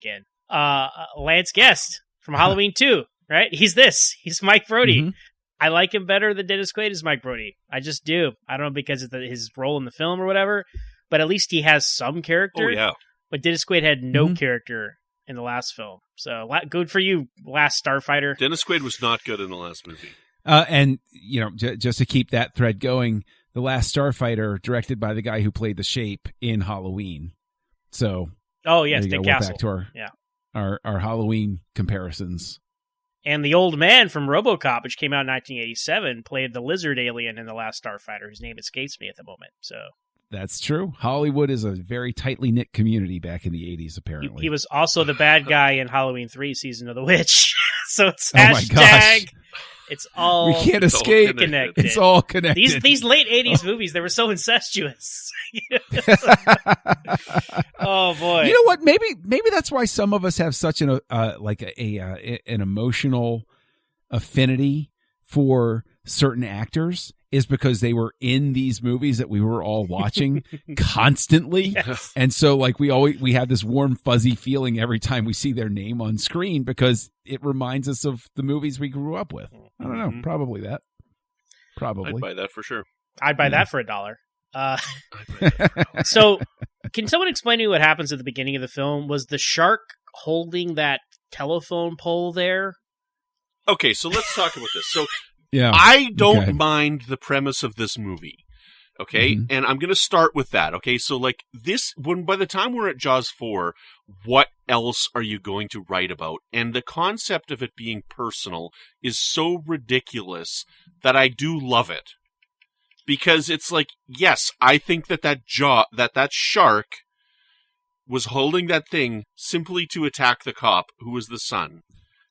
again. Lance Guest from Halloween 2, right? He's Mike Brody. Mm-hmm. I like him better than Dennis Quaid as Mike Brody. I just do. I don't know because of his role in the film or whatever, but at least he has some character. Oh, yeah. But Dennis Quaid had no character in the last film. So good for you, Last Starfighter. Dennis Quaid was not good in the last movie. And, just to keep that thread going, The Last Starfighter, directed by the guy who played the Shape in Halloween. So, oh, yes, Dick We're Castle. back to our Halloween comparisons. And the old man from RoboCop, which came out in 1987, played the lizard alien in The Last Starfighter, whose name escapes me at the moment. So that's true. Hollywood is a very tightly knit community back in the 80s, apparently. He was also the bad guy in Halloween 3, Season of the Witch. So it's oh my gosh. It's all we can't escape. Connected. It's all connected. These late 80s movies, they were so incestuous. Oh boy. You know what? Maybe that's why some of us have such an emotional affinity for certain actors, is because they were in these movies that we were all watching constantly. Yes. And so we have this warm fuzzy feeling every time we see their name on screen because it reminds us of the movies we grew up with. I don't know, probably that. Probably. I'd buy that for sure. I'd buy that for $1. So can someone explain to me what happens at the beginning of the film? Was the shark holding that telephone pole there? Okay, so let's talk about this. So yeah, I don't mind the premise of this movie. Okay, and I'm going to start with that. Okay, so by the time we're at Jaws 4, what else are you going to write about? And the concept of it being personal is so ridiculous that I do love it. Because it's like, yes, I think that shark was holding that thing simply to attack the cop, who was the son,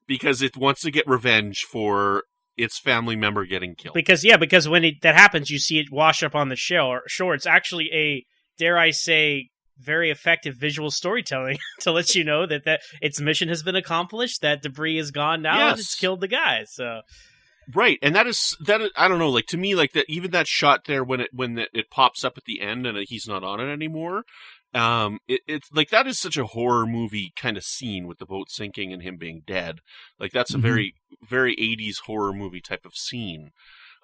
because it wants to get revenge for its family member getting killed. Because when that happens, you see it wash up on the shore. It's actually a, dare I say, very effective visual storytelling to let you know that its mission has been accomplished, that debris is gone now, and it's killed the guy. So, right, and that is I don't know, like to me, like that even that shot there when it pops up at the end and he's not on it anymore. It's like that is such a horror movie kind of scene with the boat sinking and him being dead. Like that's a very, very 80s horror movie type of scene.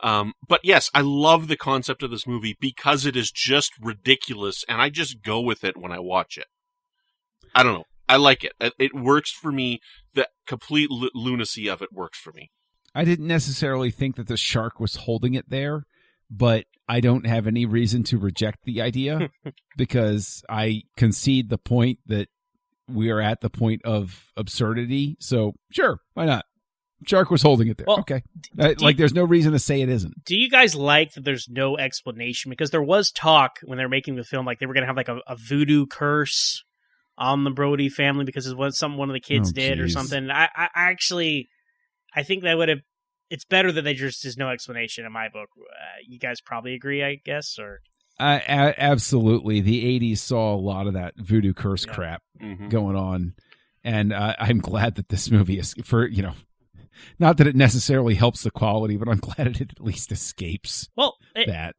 But yes, I love the concept of this movie because it is just ridiculous and I just go with it when I watch it. I don't know. I like it. It works for me. The complete lunacy of it works for me. I didn't necessarily think that the shark was holding it there, but I don't have any reason to reject the idea because I concede the point that we are at the point of absurdity. So sure, why not? Shark was holding it there. Well, okay. There's no reason to say it isn't. Do you guys like that there's no explanation? Because there was talk when they were making the film, like they were going to have like a voodoo curse on the Brody family because it was something one of the kids did or something. I think that would have, it's better that there's no explanation in my book. You guys probably agree, I guess, or absolutely. The 80s saw a lot of that voodoo curse crap going on, and I'm glad that this movie is not that it necessarily helps the quality, but I'm glad it at least escapes. That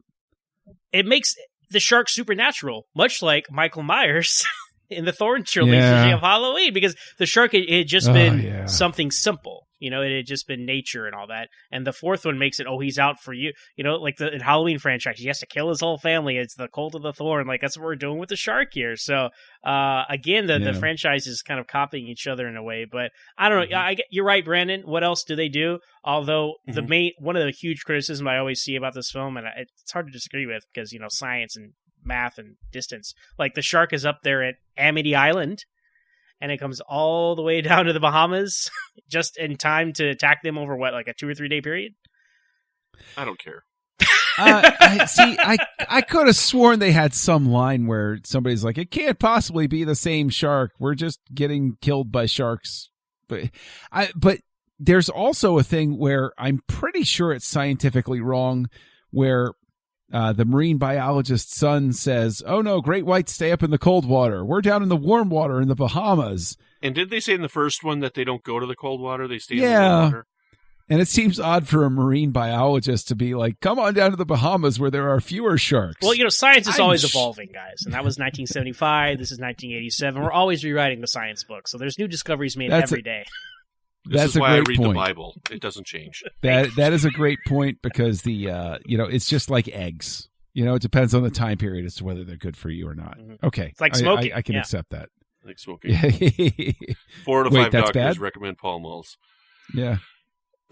it makes the shark supernatural, much like Michael Myers in the Thorn trilogy of Halloween, because the shark had just been something simple. It had just been nature and all that. And the fourth one makes it, he's out for you. Like the Halloween franchise, he has to kill his whole family. It's the Cult of the Thorn. Like, that's what we're doing with the shark here. So, again, the franchise is kind of copying each other in a way. But I don't know. You're right, Brandon. What else do they do? Although one of the huge criticisms I always see about this film, and it's hard to disagree with because, science and math and distance. Like, the shark is up there at Amity Island, and it comes all the way down to the Bahamas just in time to attack them over a 2 or 3 day period? I don't care. I could have sworn they had some line where somebody's like, it can't possibly be the same shark. We're just getting killed by sharks. But there's also a thing where I'm pretty sure it's scientifically wrong, where the marine biologist's son says, oh no, great whites stay up in the cold water. We're down in the warm water in the Bahamas. And did they say in the first one that they don't go to the cold water? They stay in the warm water? And it seems odd for a marine biologist to be like, come on down to the Bahamas where there are fewer sharks. Well, science is always evolving, guys. And that was 1975. This is 1987. We're always rewriting the science book. So there's new discoveries made every day. This is why I read the Bible. It doesn't change. That is a great point because it's just like eggs. It depends on the time period as to whether they're good for you or not. Mm-hmm. Okay. It's like smoking. I can accept that. Like smoking. 4 out of 5 doctors recommend Pall Malls. Yeah.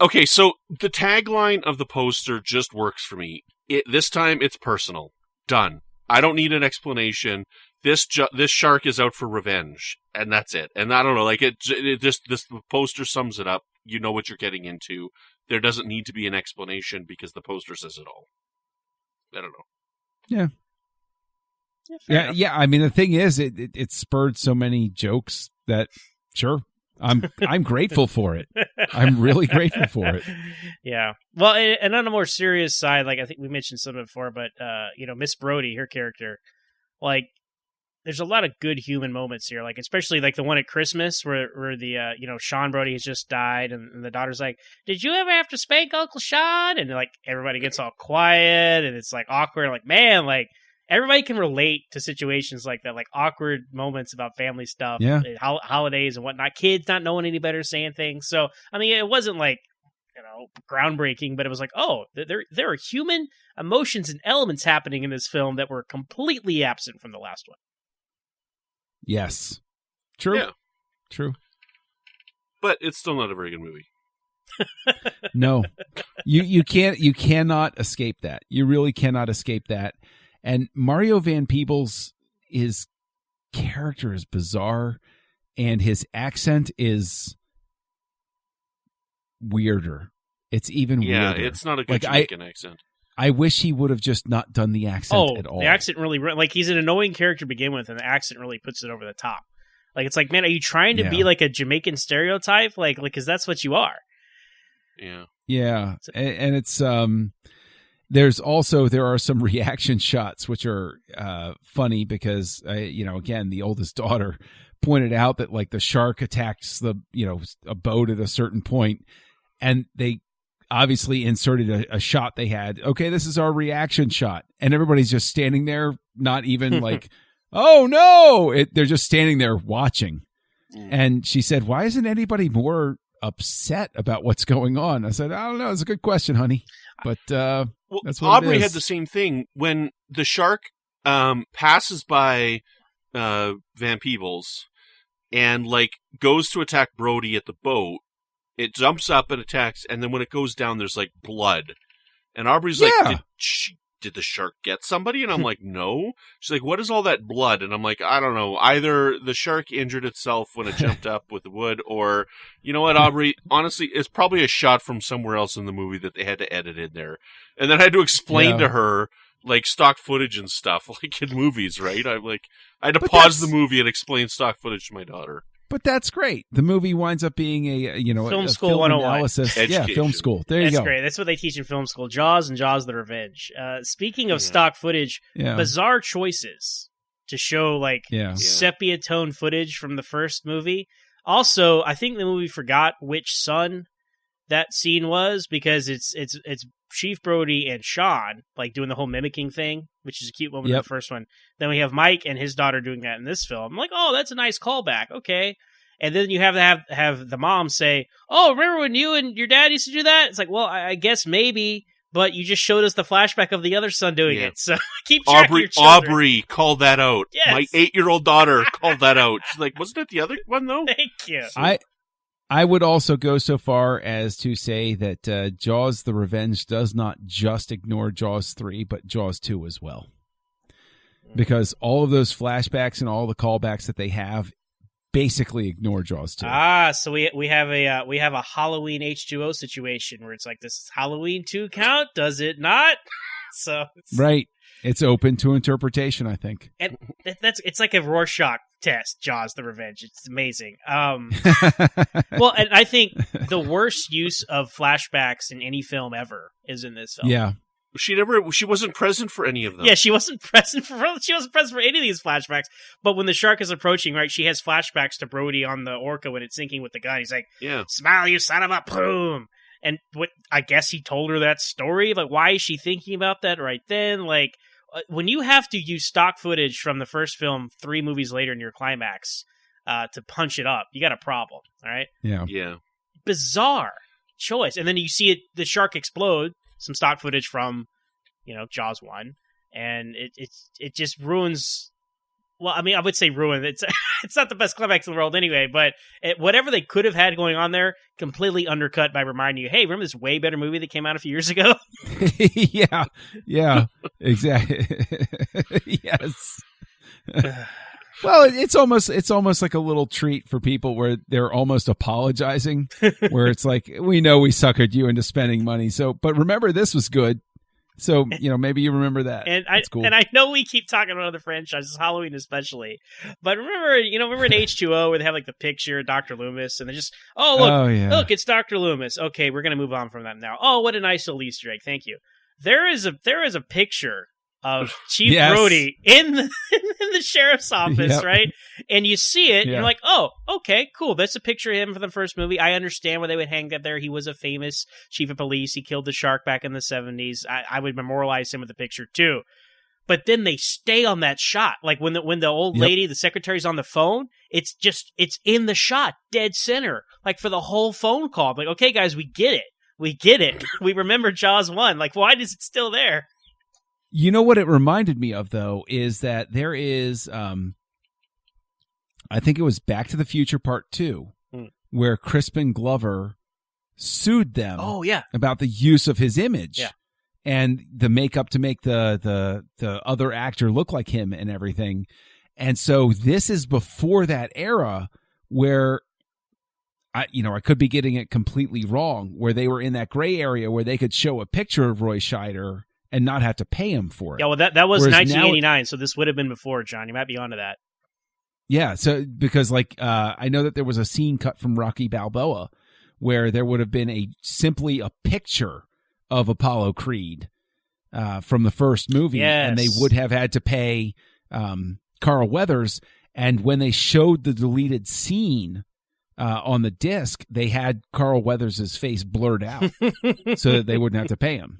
Okay, so the tagline of the poster just works for me. This time it's personal. Done. I don't need an explanation. This shark is out for revenge, and that's it. And I don't know, like the poster sums it up. You know what you're getting into. There doesn't need to be an explanation because the poster says it all. I don't know. Yeah. Yeah. I mean, the thing is, it spurred so many jokes that sure. I'm grateful for it. I'm really grateful for it. Yeah. Well, and on a more serious side, like I think we mentioned some before, but Miss Brody, her character, like there's a lot of good human moments here. Like especially like the one at Christmas where the Sean Brody has just died, and the daughter's like, "Did you ever have to spank Uncle Sean?" And like everybody gets all quiet, and it's like awkward. Like man, like. Everybody can relate to situations like that, like awkward moments about family stuff, holidays and whatnot. Kids not knowing any better, saying things. So, I mean, it wasn't like, groundbreaking, but it was like, oh, there are human emotions and elements happening in this film that were completely absent from the last one. Yes. True. Yeah. True. But it's still not a very good movie. No. You cannot escape that. You really cannot escape that. And Mario Van Peebles, his character is bizarre, and his accent is weirder. It's even weirder. Yeah, it's not a good Jamaican accent. I wish he would have just not done the accent at all. The accent really, like, he's an annoying character to begin with, and the accent really puts it over the top. Like, it's like, man, are you trying to be like a Jamaican stereotype? Like, because that's what you are. Yeah. Yeah, and it's there are some reaction shots which are funny because again, the oldest daughter pointed out that like the shark attacks a boat at a certain point, and they obviously inserted a shot they had. Okay, this is our reaction shot, and everybody's just standing there, not even like, oh no, they're just standing there watching. And she said, "Why isn't anybody more upset about what's going on?" I said, "I don't know. It's a good question, honey." But that's what Aubrey it is. had the same thing when the shark passes by Van Peebles and like goes to attack Brody at the boat. It jumps up and attacks, and then when it goes down, there's like blood. And Aubrey's like, did the shark get somebody? And I'm like, no. She's like, what is all that blood? And I'm like, I don't know. Either the shark injured itself when it jumped up with the wood, or, you know what, Aubrey, honestly, it's probably a shot from somewhere else in the movie that they had to edit in there. And then I had to explain to her, like, stock footage and stuff, like in movies, right? I had to pause the movie and explain stock footage to my daughter. But that's great. The movie winds up being film a school film 101 analysis. Education. Yeah, film school. There you go. That's great. That's what they teach in film school. Jaws and Jaws the Revenge. Speaking of stock footage, bizarre choices to show like sepia tone footage from the first movie. Also, I think the movie forgot which son that scene was, because it's Chief Brody and Sean like doing the whole mimicking thing, which is a cute moment in the first one. Then we have Mike and his daughter doing that in this film. I'm like, oh, that's a nice callback. Okay. And then you have to have the mom say, oh, remember when you and your dad used to do that? It's like, well, I guess maybe, but you just showed us the flashback of the other son doing it. So keep track of your children. Aubrey called that out. Yes. My 8-year-old daughter called that out. She's like, wasn't it the other one though? Thank you. I would also go so far as to say that Jaws the Revenge does not just ignore Jaws 3, but Jaws 2 as well. Because all of those flashbacks and all the callbacks that they have basically ignore Jaws 2. So we have a Halloween H2O situation where it's like, this is Halloween 2 count, does it not? So right. It's open to interpretation, I think. And it's like a Rorschach test, Jaws the Revenge. It's amazing. Well, and I think the worst use of flashbacks in any film ever is in this film. Yeah. She wasn't present for any of them. Yeah, she wasn't present for any of these flashbacks. But when the shark is approaching, right, she has flashbacks to Brody on the orca when it's sinking with the gun. He's like, smile, you son of a boom. And what I guess he told her that story. Like, why is she thinking about that right then? Like, when you have to use stock footage from the first film 3 movies later in your climax to punch it up, you got a problem, all right? Yeah. Bizarre choice. And then you see the shark explode, some stock footage from, Jaws 1, and it just ruins. Well, I mean, I would say ruin. It's not the best climax in the world anyway, but whatever they could have had going on there, completely undercut by reminding you, hey, remember this way better movie that came out a few years ago? yeah, exactly. Yes. Well, it's almost like a little treat for people where they're almost apologizing, where it's like, we know we suckered you into spending money, but remember this was good. So, maybe you remember that. And That's cool. And I know we keep talking about other franchises, Halloween especially, but remember in H2O where they have like the picture of Dr. Loomis and they just, look, it's Dr. Loomis. Okay, we're going to move on from that now. Oh, what a nice little Easter egg. Thank you. There is a picture of Chief Brody in the sheriff's office, right? And you see it, and you're like, oh, okay, cool. That's a picture of him from the first movie. I understand why they would hang that there. He was a famous chief of police. He killed the shark back in the 70s. I would memorialize him with the picture, too. But then they stay on that shot. Like, when the old lady, the secretary's on the phone, it's in the shot, dead center. Like, for the whole phone call. Like, okay, guys, we get it. We get it. We remember Jaws 1. Like, why is it still there? You know what it reminded me of, though, is that there is, I think it was Back to the Future Part 2, where Crispin Glover sued them about the use of his image and the makeup to make the other actor look like him and everything. And so this is before that era where, I could be getting it completely wrong, where they were in that gray area where they could show a picture of Roy Scheider and not have to pay him for it. Yeah, well, that was 1989, so this would have been before, John. You might be onto that. Yeah, so because I know that there was a scene cut from Rocky Balboa where there would have been simply a picture of Apollo Creed from the first movie, and they would have had to pay Carl Weathers. And when they showed the deleted scene on the disc, they had Carl Weathers' face blurred out so that they wouldn't have to pay him.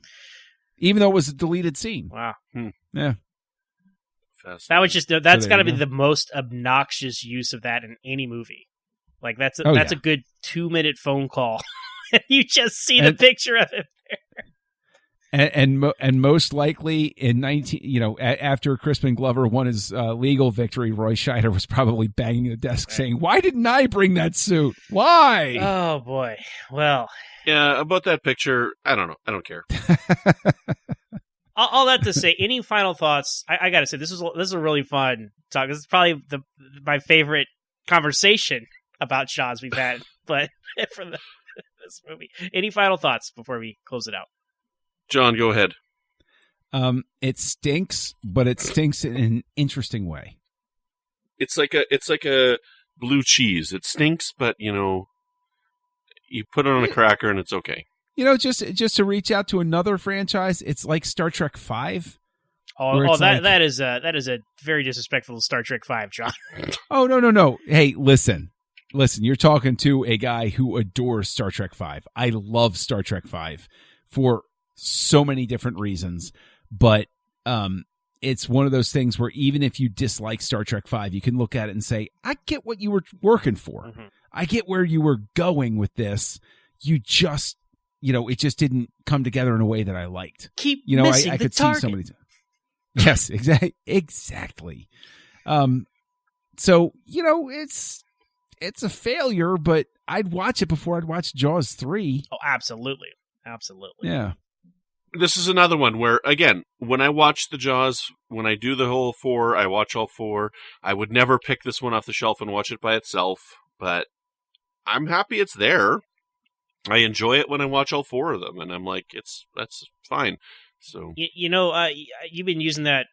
Even though it was a deleted scene. Wow. Yeah. That was that's got to be the most obnoxious use of that in any movie. Like, that's a good 2-minute phone call. You just see the picture of it there. And most likely in after Crispin Glover won his legal victory, Roy Scheider was probably banging the desk saying, "Why didn't I bring that suit? Why?" Oh boy. Well. Yeah, about that picture, I don't know. I don't care. All that to say, any final thoughts? I got to say, this is a really fun talk. This is probably my favorite conversation about Jaws we've had, but for this movie. Any final thoughts before we close it out? John, go ahead. It stinks, but it stinks in an interesting way. It's like a blue cheese. It stinks, but you put it on a cracker and it's okay. Just to reach out to another franchise, it's like Star Trek V. That is a very disrespectful Star Trek V, John. Oh, no. Hey, listen, you're talking to a guy who adores Star Trek V. I love Star Trek V for so many different reasons, but it's one of those things where even if you dislike Star Trek V, you can look at it and say, I get what you were working for. Mm-hmm. I get where you were going with this. You just, it just didn't come together in a way that I liked. Keep missing I the could target. See somebody. Yes, exactly. So, it's a failure, but I'd watch it before I'd watch Jaws 3. Oh, absolutely. Yeah. This is another one where, again, when I watch the Jaws, when I do the whole 4, I watch all 4. I would never pick this one off the shelf and watch it by itself, but I'm happy it's there. I enjoy it when I watch all 4 of them, and I'm like, that's fine. So you've been using that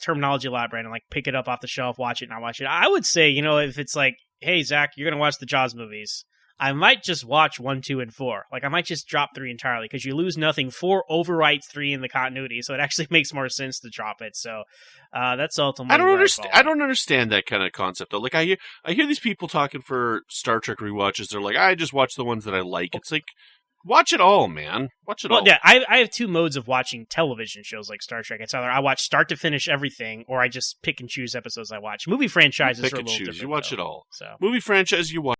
terminology a lot, Brandon, like pick it up off the shelf, watch it, not watch it. I would say, if it's like, hey, Zach, you're going to watch the Jaws movies, I might just watch 1, 2, and 4. Like, I might just drop 3 entirely, because you lose nothing. 4 overwrites 3 in the continuity, so it actually makes more sense to drop it. So that's ultimately I don't understand that kind of concept, though. Like, I hear these people talking for Star Trek rewatches. They're like, I just watch the ones that I like. It's like, Watch it all, man. Watch it all. Yeah, I have two modes of watching television shows like Star Trek. It's either I watch start to finish everything, or I just pick and choose episodes I watch. Movie franchises are a little different. You watch though, it all. So movie franchise, you watch.